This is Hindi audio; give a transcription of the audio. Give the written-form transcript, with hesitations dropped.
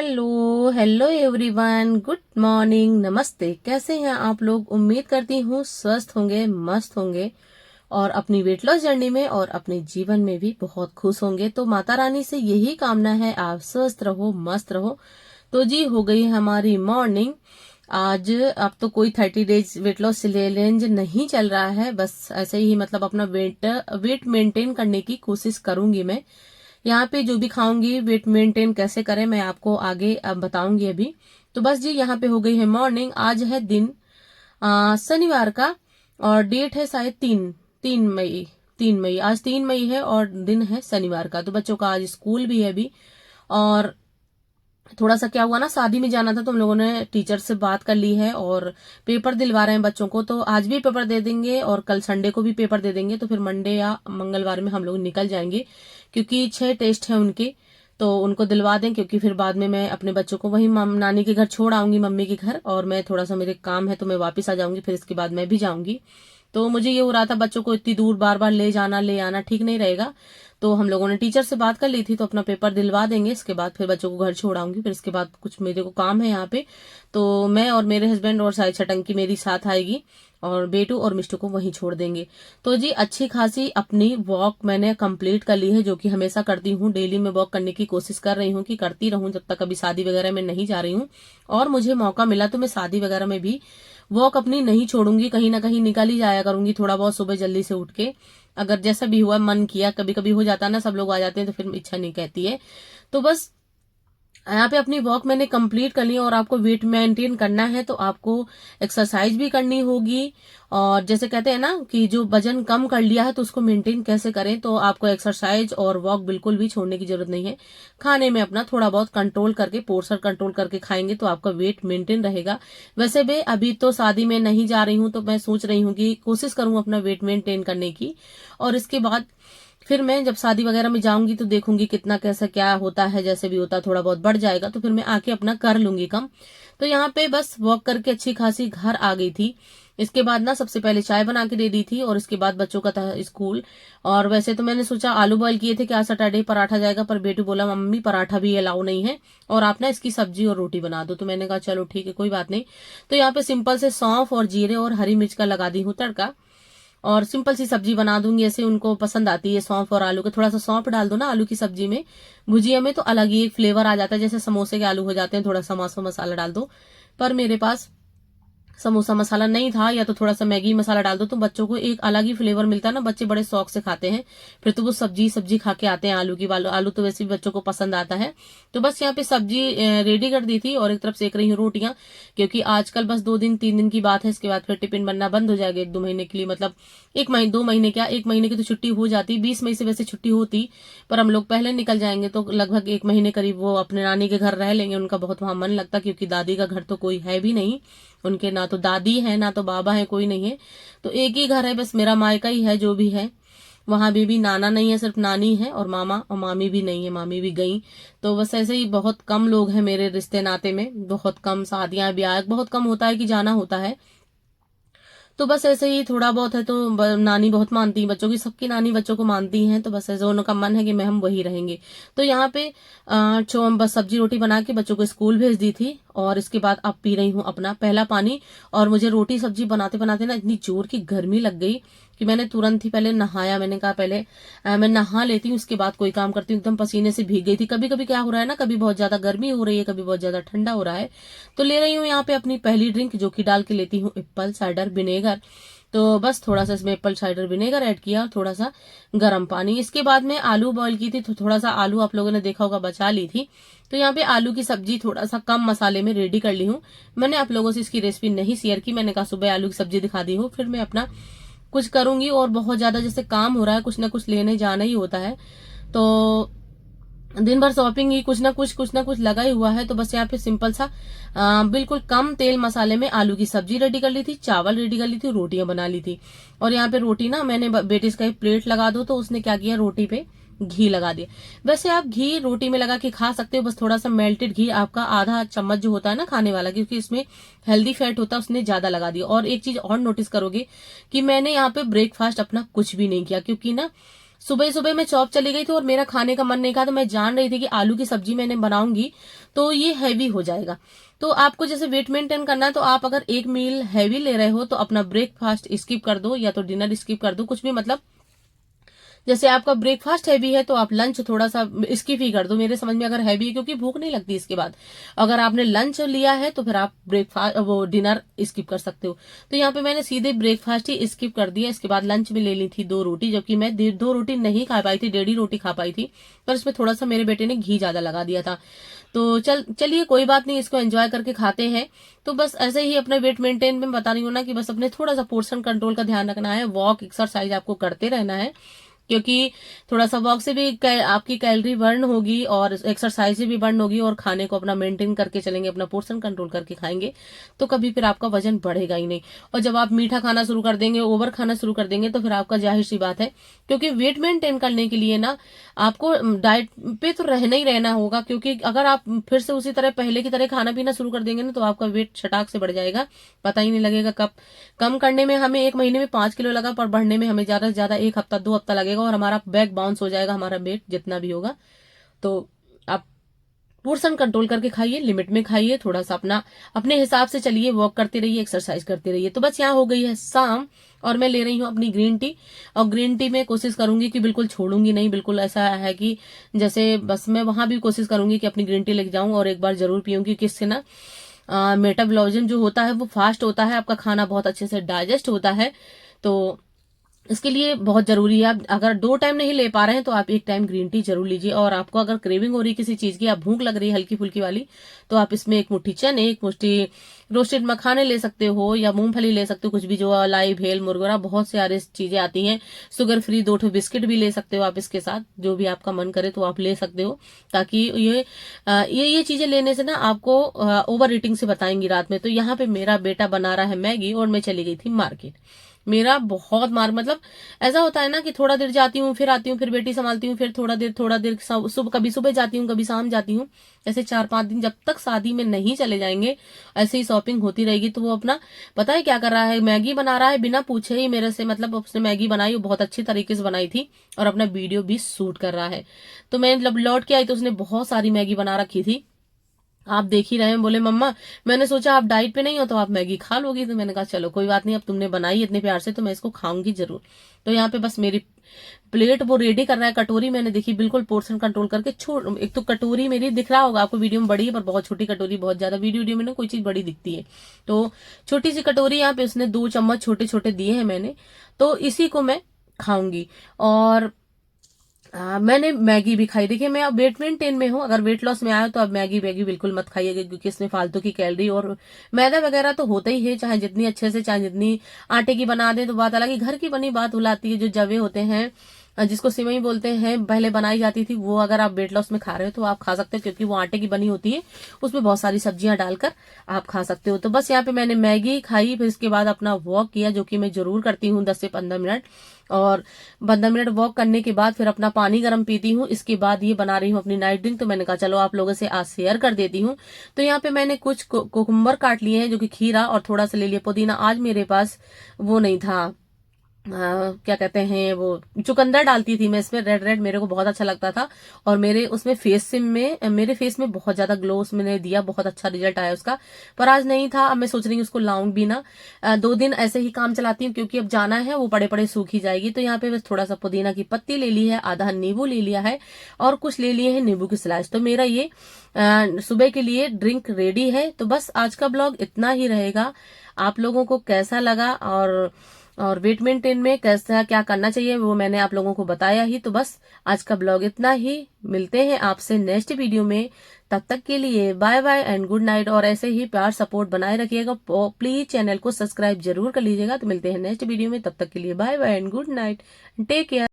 Hello hello everyone, good morning, नमस्ते। कैसे हैं आप लोग? उम्मीद करती हूँ स्वस्थ होंगे, मस्त होंगे और अपनी वेट लॉस जर्नी में और अपने जीवन में भी बहुत खुश होंगे। तो माता रानी से यही कामना है, आप स्वस्थ रहो, मस्त रहो। तो जी, हो गई हमारी मॉर्निंग। आज अब तो कोई 30 डेज वेट लॉस चैलेंज नहीं चल रहा है, बस ऐसे ही मतलब अपना वेट मेंटेन करने की कोशिश करूंगी मैं। यहाँ पे जो भी खाऊंगी, वेट मेंटेन कैसे करें मैं आपको आगे अब बताऊंगी अभी। तो बस जी, यहाँ पे हो गई है मॉर्निंग। आज है दिन शनिवार का और डेट है शायद 3 मई। 3 मई, आज 3 मई है और दिन है शनिवार का। तो बच्चों का आज स्कूल भी है अभी। और थोड़ा सा क्या हुआ ना, शादी में जाना था तो हम लोगों ने टीचर से बात कर ली है और पेपर दिलवा रहे हैं बच्चों को। तो आज भी पेपर दे देंगे और कल संडे को भी पेपर दे देंगे। तो फिर मंडे या मंगलवार में हम लोग निकल जाएंगे, क्योंकि 6 टेस्ट हैं उनके। तो उनको दिलवा दें, क्योंकि फिर बाद में मैं अपने बच्चों को वहीं नानी के घर छोड़ आऊंगी, मम्मी के घर। और मैं थोड़ा सा, मेरे काम है तो मैं वापस आ जाऊंगी, फिर इसके बाद मैं भी जाऊंगी। तो मुझे ये हो रहा था, बच्चों को इतनी दूर बार बार ले जाना ले आना ठीक नहीं रहेगा। तो हम लोगों ने टीचर से बात कर ली थी, तो अपना पेपर दिलवा देंगे, इसके बाद फिर बच्चों को घर छोड़ आऊंगी। फिर इसके बाद कुछ मेरे को काम है यहाँ पे, तो मैं और मेरे हस्बैंड और साई छटंकी मेरी साथ आएगी और बेटू और मिष्टू को वहीं छोड़ देंगे। तो जी, अच्छी खासी अपनी वॉक मैंने कंप्लीट कर ली है, जो कि हमेशा करती हूँ। डेली में वॉक करने की कोशिश कर रही हूँ कि करती रहूं, जब तक अभी शादी वगैरह में नहीं जा रही हूँ। और मुझे मौका मिला तो मैं शादी वगैरह में भी वॉक अपनी नहीं छोड़ूंगी, कहीं ना कहीं निकल ही जाया करूंगी थोड़ा बहुत सुबह जल्दी से उठ के। अगर जैसा भी हुआ, मन किया, कभी कभी हो जाता है ना, सब लोग आ जाते हैं तो फिर इच्छा नहीं कहती है। तो बस यहाँ पे अपनी वॉक मैंने कंप्लीट कर ली। और आपको वेट मेंटेन करना है तो आपको एक्सरसाइज भी करनी होगी। और जैसे कहते हैं ना कि जो वजन कम कर लिया है तो उसको मेंटेन कैसे करें, तो आपको एक्सरसाइज और वॉक बिल्कुल भी छोड़ने की जरूरत नहीं है। खाने में अपना थोड़ा बहुत कंट्रोल करके, पोर्शन कंट्रोल करके खाएंगे तो आपका वेट मेंटेन रहेगा। वैसे भी अभी तो शादी में नहीं जा रही हूँ, तो मैं सोच रही हूँ कि कोशिश करूँ अपना वेट मेंटेन करने की। और इसके बाद फिर मैं जब शादी वगैरह में जाऊंगी तो देखूंगी कितना कैसा क्या होता है। जैसे भी होता, थोड़ा बहुत बढ़ जाएगा तो फिर मैं आके अपना कर लूंगी कम। तो यहाँ पे बस वॉक करके अच्छी खासी घर आ गई थी। इसके बाद ना, सबसे पहले चाय बना के दे दी थी और इसके बाद बच्चों का था स्कूल। और वैसे तो मैंने सोचा आलू बॉयल किए थे कि आज सैटरडे पराठा जाएगा, पर बेटू बोला मम्मी पराठा भी अलाउ नहीं है और आप ना इसकी सब्जी और रोटी बना दो। तो मैंने कहा चलो ठीक है, कोई बात नहीं। तो यहाँ पे सिंपल से सौंफ और जीरे और हरी मिर्च का लगा दी हूँ तड़का, और सिंपल सी सब्जी बना दूंगी। ऐसे उनको पसंद आती है सौंफ और आलू के। थोड़ा सा सौंफ डाल दो ना आलू की सब्जी में, भुजिया में, तो अलग ही एक फ्लेवर आ जाता है, जैसे समोसे के आलू हो जाते हैं। थोड़ा सा मसाला डाल दो, पर मेरे पास समोसा मसाला नहीं था, या तो थोड़ा सा मैगी मसाला डाल दो, तो बच्चों को एक अलग ही फ्लेवर मिलता है ना, बच्चे बड़े शौक से खाते हैं। फिर तो वो सब्जी सब्जी खा के आते हैं आलू की। आलू तो वैसे भी बच्चों को पसंद आता है। तो बस यहाँ पे सब्जी रेडी कर दी थी और एक तरफ सेक रही हूँ रोटियां, क्योंकि आजकल बस 2 दिन 3 दिन की बात है, इसके बाद फिर टिफिन बनना बंद हो जाएगा 1-2 महीने के लिए। मतलब 1 महीने 2 महीने क्या, 1 महीने की तो छुट्टी हो जाती, 20 मई से वैसे छुट्टी होती, पर हम लोग पहले निकल जाएंगे तो लगभग 1 महीने करीब वो अपने नानी के घर रह लेंगे। उनका बहुत वहां मन लगता, क्योंकि दादी का घर तो कोई है भी नहीं उनके, ना तो दादी है ना तो बाबा है, कोई नहीं है। तो एक ही घर है बस, मेरा मायका ही है जो भी है। वहां भी नाना नहीं है, सिर्फ नानी है, और मामा और मामी भी नहीं है, मामी भी गई। तो बस ऐसे ही बहुत कम लोग हैं मेरे रिश्ते नाते में, बहुत कम, शादियां ब्याह बहुत कम होता है कि जाना होता है। तो बस ऐसे ही थोड़ा बहुत है। तो नानी बहुत मानती है बच्चों की, सबकी नानी बच्चों को मानती हैं। तो बस ऐसे उनका मन है कि मैं हम वही रहेंगे। तो यहाँ पे बस सब्जी रोटी बना के बच्चों को स्कूल भेज दी थी। और इसके बाद अब पी रही हूँ अपना पहला पानी। और मुझे रोटी सब्जी बनाते बनाते ना इतनी जोर की गर्मी लग गई कि मैंने तुरंत ही पहले नहाया। मैंने कहा पहले मैं नहा लेती हूँ, उसके बाद कोई काम करती हूँ। एकदम पसीने से भीग गई थी। कभी कभी क्या हो रहा है ना, कभी बहुत ज्यादा गर्मी हो रही है, कभी बहुत ज्यादा ठंडा हो रहा है। तो ले रही हूँ यहाँ पे अपनी पहली ड्रिंक, जो कि डाल के लेती हूँ एप्पल साइडर विनेगर। तो बस थोड़ा सा इसमें एप्पल साइडर विनेगर ऐड किया और थोड़ा सा गर्म पानी। इसके बाद में आलू बॉईल की थी, तो थोड़ा सा आलू आप लोगों ने देखा होगा बचा ली थी। तो यहाँ पे आलू की सब्जी थोड़ा सा कम मसाले में रेडी कर ली हूँ। मैंने आप लोगों से इसकी रेसिपी नहीं शेयर की, मैंने कहा सुबह आलू की सब्जी दिखा दी हूँ, फिर मैं अपना कुछ करूंगी। और बहुत ज्यादा जैसे काम हो रहा है, कुछ ना कुछ लेने जाना ही होता है, तो दिन भर शॉपिंग ही कुछ ना कुछ लगा ही हुआ है। तो बस यहाँ पे सिंपल सा बिल्कुल कम तेल मसाले में आलू की सब्जी रेडी कर ली थी, चावल रेडी कर ली थी, रोटियां बना ली थी। और यहाँ पे रोटी ना, मैंने बेटे का एक प्लेट लगा दो, तो उसने क्या किया, रोटी पे घी लगा दिया। वैसे आप घी रोटी में लगा के खा सकते हो, बस थोड़ा सा मेल्टेड घी, आपका आधा चम्मच जो होता है ना खाने वाला, क्योंकि इसमें हेल्दी फैट होता है, उसने ज्यादा लगा दिया। और एक चीज और नोटिस करोगे कि मैंने यहाँ पे ब्रेकफास्ट अपना कुछ भी नहीं किया, क्योंकि ना सुबह सुबह मैं चौक चली गई थी और मेरा खाने का मन नहीं था, तो मैं जान रही थी कि आलू की सब्जी मैंने बनाऊंगी तो ये हैवी हो जाएगा। तो आपको जैसे वेट मेंटेन करना है, तो आप अगर एक मील हैवी ले रहे हो तो अपना ब्रेकफास्ट स्किप कर दो या तो डिनर स्किप कर दो, कुछ भी मतलब जैसे आपका ब्रेकफास्ट हैवी है तो आप लंच थोड़ा सा स्किप ही कर दो मेरे समझ में, अगर हैवी है, क्योंकि भूख नहीं लगती इसके बाद। अगर आपने लंच लिया है तो फिर आप ब्रेकफास्ट वो डिनर स्किप कर सकते हो। तो यहाँ पे मैंने सीधे ब्रेकफास्ट ही स्किप कर दिया। इसके बाद लंच में ले ली थी 2 रोटी, जबकि मैं 2 रोटी नहीं खा पाई थी, 1.5 रोटी खा पाई थी, पर इसमें थोड़ा सा मेरे बेटे ने घी ज्यादा लगा दिया था। तो चलिए कोई बात नहीं, इसको एंजॉय करके खाते हैं। तो बस ऐसे ही अपने वेट मेंटेन में बता रही हूँ ना कि बस अपने थोड़ा सा पोर्शन कंट्रोल का ध्यान रखना है, वॉक एक्सरसाइज आपको करते रहना है, क्योंकि थोड़ा सा वॉक से भी आपकी कैलोरी बर्न होगी और एक्सरसाइज से भी बर्न होगी, और खाने को अपना मेंटेन करके चलेंगे, अपना पोर्शन कंट्रोल करके खाएंगे तो कभी फिर आपका वजन बढ़ेगा ही नहीं। और जब आप मीठा खाना शुरू कर देंगे, ओवर खाना शुरू कर देंगे, तो फिर आपका जाहिर सी बात है, क्योंकि वेट मेंटेन करने के लिए ना आपको डाइट पे तो रहना ही रहना होगा, क्योंकि अगर आप फिर से उसी तरह पहले की तरह खाना पीना शुरू कर देंगे ना तो आपका वेट छटाक से बढ़ जाएगा, पता ही नहीं लगेगा कब। कम करने में हमें 1 महीने में 5 किलो लगा, पर बढ़ने में हमें ज्यादा से ज्यादा 1 हफ्ता 2 हफ्ता लगेगा, और हमारा बैक बाउंस हो जाएगा, हमारा वेट जितना भी होगा। तो आप पोर्शन कंट्रोल करके खाइए, लिमिट में खाइए, थोड़ा सा अपने हिसाब से चलिए, वॉक करते रहिए, एक्सरसाइज करते रहिए। तो बस यहाँ हो गई है शाम और मैं ले रही हूँ अपनी ग्रीन टी, और ग्रीन टी में कोशिश करूंगी कि बिल्कुल छोड़ूंगी नहीं, बिल्कुल ऐसा है कि जैसे बस मैं वहां भी कोशिश करूंगी कि अपनी ग्रीन टी लेके जाऊं और एक बार जरूर पीऊंगी, कि इससे ना मेटाबॉलिज्म जो होता है वो फास्ट होता है, आपका खाना बहुत अच्छे से डाइजेस्ट होता है। तो इसके लिए बहुत जरूरी है, आप अगर 2 टाइम नहीं ले पा रहे हैं तो आप 1 टाइम ग्रीन टी जरूर लीजिए। और आपको अगर क्रेविंग हो रही है किसी चीज की, आप भूख लग रही है हल्की फुल्की वाली, तो आप इसमें 1 मुट्ठी चने, 1 मुट्ठी रोस्टेड मखाने ले सकते हो, या मूंगफली ले सकते हो, कुछ भी जो लाई भेल मुरगुरा बहुत सारे चीजें आती हैं, शुगर फ्री 2 ठो बिस्किट भी ले सकते हो आप इसके साथ, जो भी आपका मन करे तो आप ले सकते हो, ताकि ये चीजें लेने से ना आपको ओवर ईटिंग से बताएंगी रात में। तो यहाँ पे मेरा बेटा बना रहा है मैगी और मैं चली गई थी मार्केट। मेरा बहुत मार मतलब ऐसा होता है ना कि थोड़ा देर जाती हूँ, फिर आती हूँ, फिर बेटी संभालती हूँ, फिर थोड़ा देर सुबह, कभी सुबह जाती हूँ, कभी शाम जाती हूँ, ऐसे 4-5 दिन जब तक शादी में नहीं चले जाएंगे ऐसे ही शॉपिंग होती रहेगी। तो वो अपना पता है क्या कर रहा है, मैगी बना रहा है बिना पूछे ही मेरे से, मतलब उसने मैगी बनाई, वो बहुत अच्छी तरीके से बनाई थी, और अपना वीडियो भी शूट कर रहा है। तो मैं जब लौट के आई तो उसने बहुत सारी मैगी बना रखी थी, आप देख ही रहे हैं। बोले मम्मा, मैंने सोचा आप डाइट पे नहीं हो तो आप मैगी खा लोगी, तो मैंने कहा चलो कोई बात नहीं, अब तुमने बनाई इतने प्यार से तो मैं इसको खाऊंगी जरूर। तो यहाँ पे बस मेरी प्लेट वो रेडी कर रहा है, कटोरी मैंने देखी बिल्कुल पोर्शन कंट्रोल करके छोड़, एक तो कटोरी मेरी दिख रहा होगा आपको वीडियो में बड़ी है, पर बहुत छोटी कटोरी, बहुत ज्यादा वीडियो में ना कोई चीज बड़ी दिखती है, तो छोटी सी कटोरी यहाँ पे उसने 2 चम्मच छोटे छोटे दिए हैं मैंने, तो इसी को मैं खाऊंगी। और मैंने मैगी भी खाई। देखिए मैं अब वेट मेंटेन में हूँ, अगर वेट लॉस में आया तो अब मैगी बिल्कुल मत खाइएगा, क्योंकि इसमें फालतू की कैलोरी और मैदा वगैरह तो होता ही है, चाहे जितनी अच्छे से, चाहे जितनी आटे की बना दे तो बात अलग है, घर की बनी बात बुलाती है। जो जवे होते हैं जिसको सिवई बोलते हैं, पहले बनाई जाती थी, वो अगर आप वेट लॉस में खा रहे हो तो आप खा सकते हो, क्योंकि वो आटे की बनी होती है, उसमें बहुत सारी सब्जियां डालकर आप खा सकते हो। तो बस यहाँ पे मैंने मैगी खाई, फिर इसके बाद अपना वॉक किया, जो कि मैं जरूर करती हूँ 10 से 15 मिनट, और 15 मिनट वॉक करने के बाद फिर अपना पानी गर्म पीती हूँ। इसके बाद ये बना रही हूँ अपनी नाइट ड्रिंक, तो मैंने कहा चलो आप लोगों से आज शेयर कर देती हूँ। तो यहाँ पे मैंने कुछ कुकुम्बर काट लिए हैं, जो कि खीरा, और थोड़ा सा ले लिया पुदीना। आज मेरे पास वो नहीं था, क्या कहते हैं, वो चुकंदर डालती थी मैं इसमें, रेड रेड मेरे को बहुत अच्छा लगता था, और मेरे उसमें मेरे फेस में बहुत ज्यादा ग्लो उसमें दिया, बहुत अच्छा रिजल्ट आया उसका। पर आज नहीं था, अब मैं सोच रही हूँ उसको लाऊं भी ना, 2 दिन ऐसे ही काम चलाती हूँ, क्योंकि अब जाना है, वो पड़े पड़े सूख ही जाएगी। तो यहाँ पे बस थोड़ा सा पुदीना की पत्ती ले ली है, आधा नींबू ले लिया है, और कुछ ले लिए हैं नींबू की स्लाइस। तो मेरा ये सुबह के लिए ड्रिंक रेडी है। तो बस आज का ब्लॉग इतना ही रहेगा। आप लोगों को कैसा लगा, और वेट मेंटेन में कैसा क्या करना चाहिए वो मैंने आप लोगों को बताया ही। तो बस आज का ब्लॉग इतना ही, मिलते हैं आपसे नेक्स्ट वीडियो में, तब तक के लिए bye bye and good night. और ऐसे ही प्यार सपोर्ट बनाए रखिएगा, प्लीज चैनल को सब्सक्राइब जरूर कर लीजिएगा। तो मिलते हैं नेक्स्ट वीडियो में, तब तक के लिए bye bye and good night, take care.